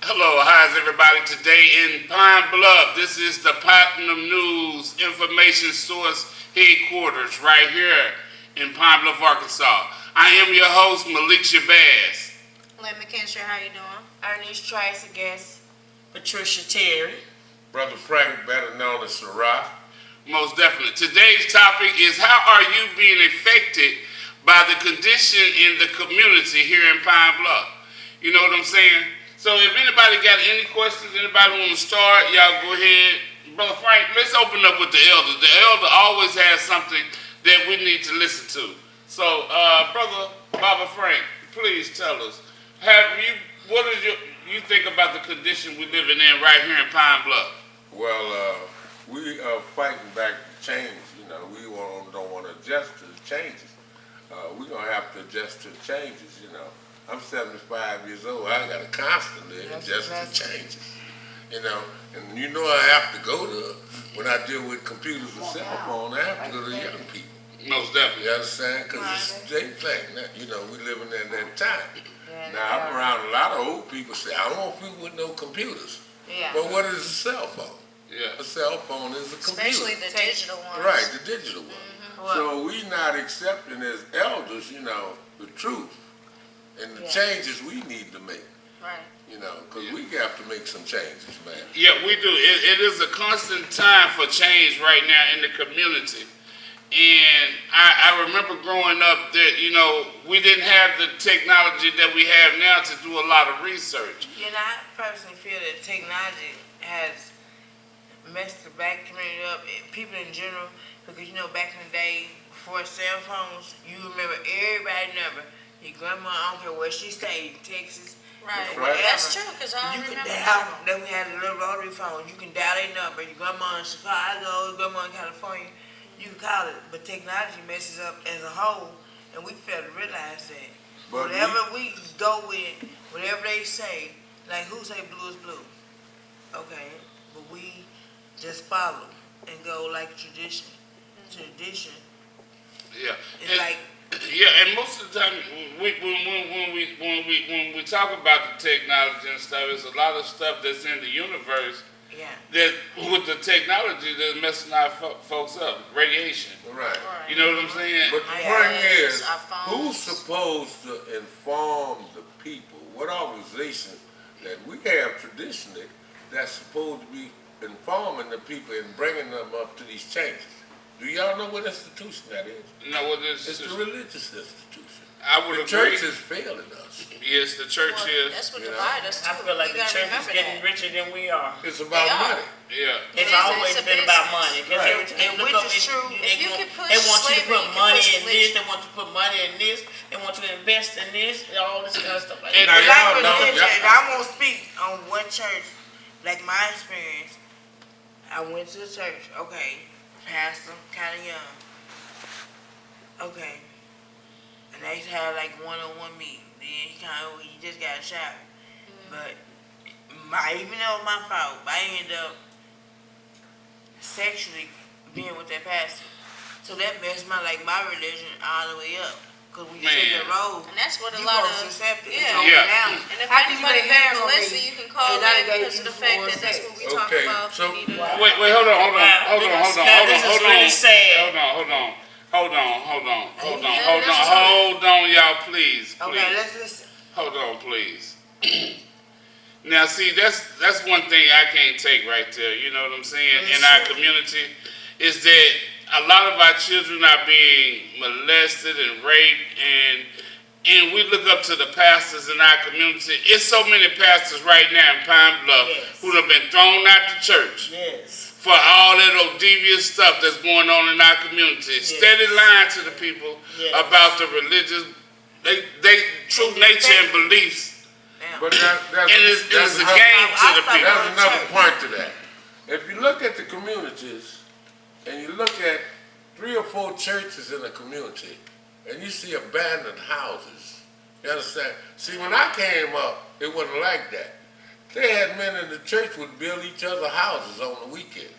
Hello, how's everybody today in Pine Bluff? This is the Platinum News information source headquarters right here in Pine Bluff, Arkansas. I am your host, Malik Shabazz. Lynn McKinstry, how you doing? Ernest Tracy, guest. Patricia Terry. Brother Frank, better known as Sarah. Most definitely. Today's topic is how are you being affected by the condition in the community here in Pine Bluff? You know what I'm saying? So if anybody got any questions, anybody want to start, y'all go ahead. Brother Frank, let's open up with the elder. The elder always has something that we need to listen to. So, Brother Baba Frank, please tell us, what is you think about the condition we're living in right here in Pine Bluff? Well, we are fighting back the change. We don't want to adjust to the changes. We're going to have to adjust to the changes, I'm 75 years old. I got to constantly adjust to changes, And I have to go to, when I deal with computers and cell phone, I have to go to the young people. Most definitely. You understand? Because it's their thing. We living in that time. Now, I'm around a lot of old people say, I don't want people with no computers. Yeah. But what is a cell phone? Yeah. A cell phone is a computer. Especially the digital ones. Right, the digital one. Mm-hmm. So we not accepting as elders, the truth and the changes we need to make. Right. Because we have to make some changes, man. Yeah, we do. It is a constant time for change right now in the community. And I remember growing up that, we didn't have the technology that we have now to do a lot of research. I personally feel that technology has messed the black community up, people in general, because back in the day, before cell phones, you remember everybody number. Your grandma, I don't care where she stayed, Texas. Right. Right. That's true, because I You don't can remember dial, that. then we had a little rotary phone. You can dial their number. Your grandma in Chicago, your grandma in California, you can call it. But technology messes up as a whole, and we fail to realize that. But whatever we go with, whatever they say, like who say blue is blue? Okay, but we just follow and go like tradition. Tradition. Yeah. It's like. Yeah, and most of the time, when we talk about the technology and stuff, it's a lot of stuff that's in the universe that with the technology that's messing our folks up. Radiation. Right. You know what I'm saying? But the point is, our phones. who's supposed to inform the people? What organization that we have traditionally that's supposed to be informing the people and bringing them up to these changes? Do y'all know what institution that is? No, what is It's the religious institution. I would The agree. church is failing us. Yes, the church is. That's what divides us too. I feel like We the gotta church is remember getting that. richer than we are. It's about They are. money. Yeah. It's It's always a been about business. money. Because Right. every time you look Which up, is true. If you can push they want you to slavery, put you can money push in this, religion. they want you to put money in this, they want you to invest in this, and all this kind of stuff like And that. Now, Like y'all know, religion, y'all- I won't speak on what church, like my experience. I went to the church, okay, pastor, kind of young. Okay. And they used to have like one-on-one meeting. Then he just got a shower. But even though it was my fault, I ended up sexually being with that pastor. So that messed my religion all the way up. Because when you take Man. the road, And that's what a you lot supposed to of, accept it. yeah. It's over Yeah. now. And if How can you anybody get a has hand on Melissa, me? you can call And I in gave because you of the fact four that that's what we talk Okay, about. so- We need to, Wait, hold on. Hold on, y'all, please. Okay, let's listen. Hold on, please. Now, see, that's one thing I can't take right there. You know what I'm saying? In our community, is that a lot of our children are being molested and raped, and we look up to the pastors in our community. It's so many pastors right now in Pine Bluff who have been thrown out the church. Yes. For all that old devious stuff that's going on in our community. Yes. Steady lying to the people Yes. about the religious, they true nature and beliefs. But that's And it's a another- game to the people. That's another point to that. If you look at the communities and you look at 3 or 4 churches in a community and you see abandoned houses, you understand? See, when I came up, it wasn't like that. They had men in the church would build each other houses on the weekend.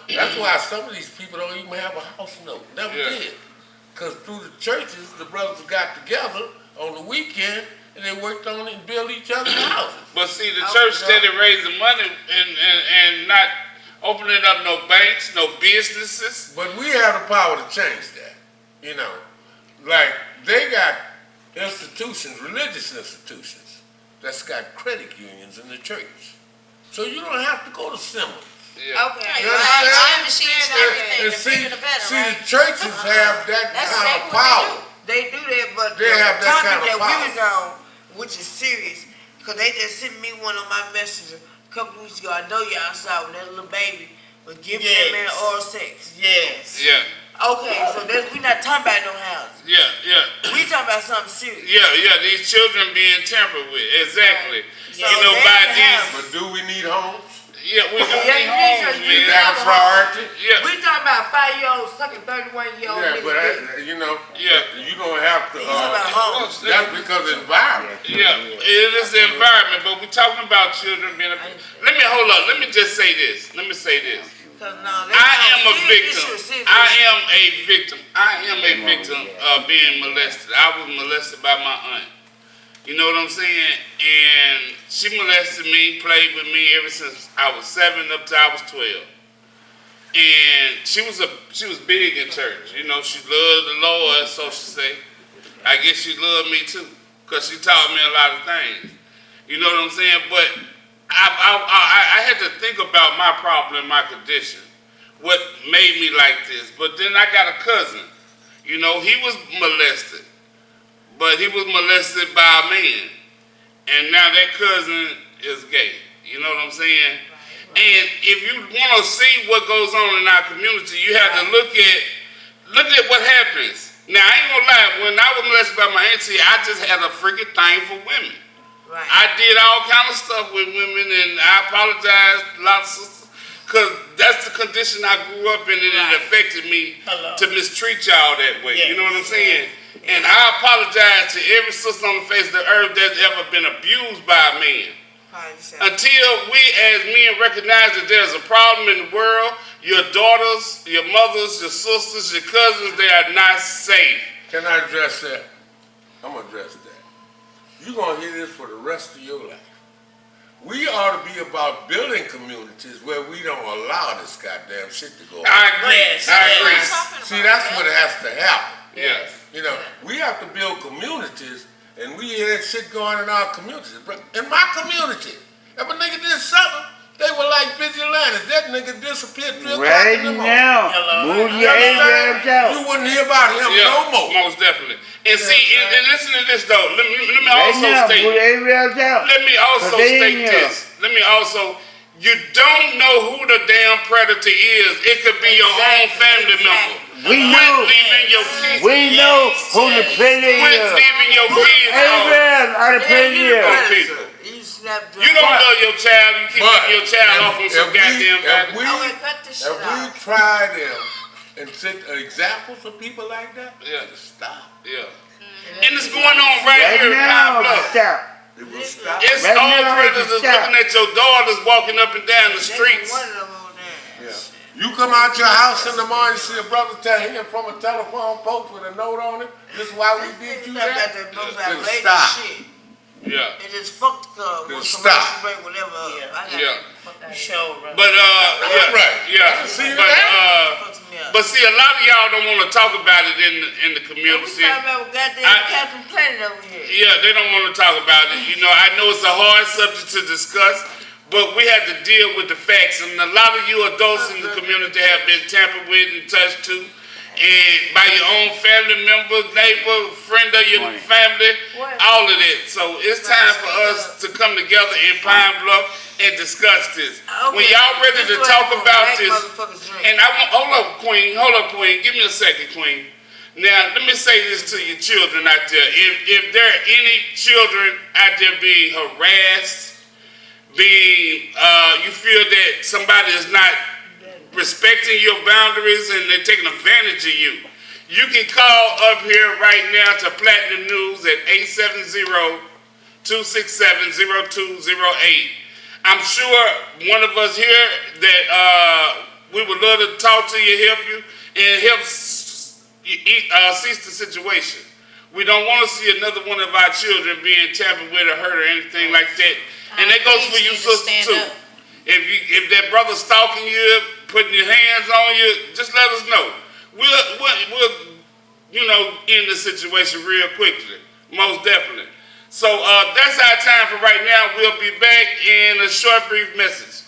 That's why some of these people don't even have a house note. Never Yeah. did. Because through the churches, the brothers got together on the weekend and they worked on it and built each other's houses. But see, the church steady raising money and not opening up no banks, no businesses. But we have the power to change that. You know, like they got institutions, religious institutions, that's got credit unions in the church. So you don't have to go to symbols. Yeah. Okay. You I understand? understand everything. And The see, bigger the better, see, right? the churches have that That's kind exactly of what they power. They do that, but They the have that topic kind of that power. we was on, which is serious, because they just sent me one on my messenger a couple weeks ago. I know y'all saw when that little baby was giving that man oral sex. Yes. Yeah. Okay, so we not talking about no houses. Yeah. Yeah. We talking about something serious. Yeah. These children being tampered with. Exactly. So You know, they by have- these. But do we need homes? Yeah, we do Yeah, need you need homes, to- Is man. that a priority? Yeah. We talking about 5-year-olds sucking 31-year-old Yeah, but niggas. you know, Yeah. you don't have to. You talking about homes. That's because of environment. Yeah, it is the environment, but we're talking about children being. Let me hold up. Let me just say this. Let me say this. I am a victim. I am a victim. I am a victim of being molested. I was molested by my aunt. You know what I'm saying? And she molested me, played with me ever since I was 7 up till I was 12. And she was big in church. You know, she loved the Lord, so she say. I guess she loved me too, because she taught me a lot of things. You know what I'm saying? But I had to think about my problem and my condition, what made me like this. But then I got a cousin. You know, he was molested, but he was molested by a man. And now that cousin is gay. You know what I'm saying? And if you want to see what goes on in our community, you have to look at what happens. Now, I ain't gonna lie, when I was molested by my auntie, I just had a freaking thing for women. Right. I did all kind of stuff with women, and I apologize to a lot of sisters, because that's the condition I grew up in, and it affected me to mistreat y'all that way. Yes. You know what I'm saying? And I apologize to every sister on the face of the earth that's ever been abused by a man. Until we as men recognize that there's a problem in the world, your daughters, your mothers, your sisters, your cousins, they are not safe. Can I address that? I'm going to address that. You're going to hear this for the rest of your life. We ought to be about building communities where we don't allow this goddamn shit to go on. I agree. Yes. I agree. See, that's what has to happen. Yeah. You know, we have to build communities, and we hear that shit going in our communities. In my community, if a nigga did something, they were like vigilantes. That nigga disappeared 3 o'clock Right in the morning. now, Hello. move You your understand? Arabs out. You wouldn't hear about him Yeah, no more. most definitely. And see, and listen to this though. Let me Right also now, state. move your Arabs out. Let me also But they state ain't here. this. Let me also. You don't know who the damn predator is. It could be your own family member. We Quit know. leaving your kids. We know who the predator Quit is. leaving your kids home. Arabs are the predator. people. You snap You don't love your child. You keep But leaving your child off on some goddamn body. cut this shit If we off. try them and set examples for people like that, Yeah. it'll stop. Yeah. And it's going on right Right here in Pine now, Bluff. stop. It will stop. It's Right all now, predators it's stop. looking at your daughters walking up and down the streets. One of them over there. Yeah. You come out your house in the morning, see a brother hanging from a telephone post with a note on it. This is why we did you Got that. that most It'll outrageous stop. shit. Yeah. It just fucked up. It'll With stop. commercial break, whatever. Yeah. I got Yeah. Show, bro. But yeah, Right. yeah. See But that? fucked me up. but see, a lot of y'all don't want to talk about it in the We community. talking about goddamn I- Captain Planet over here. Yeah, they don't want to talk about it. You know, I know it's a hard subject to discuss, but we have to deal with the facts. And a lot of you adults in the community have been tampered with and touched too, and by your own family member, neighbor, friend of your family, all of that. So it's time for us to come together in Pine Bluff and discuss this. When y'all ready to talk about this, and I want, hold up, Queen, give me a second, Queen. Now, let me say this to your children out there. If there are any children out there being harassed, you feel that somebody is not respecting your boundaries and they're taking advantage of you, you can call up here right now to Platinum News at 870-267-0208. I'm sure one of us here that we would love to talk to you, help you, and help cease the situation. We don't want to see another one of our children being tampered with or hurt or anything like that. And that goes for you, sister, too. If that brother's stalking you, putting your hands on you, just let us know. We'll end the situation real quickly, most definitely. So that's our time for right now. We'll be back in a short, brief message.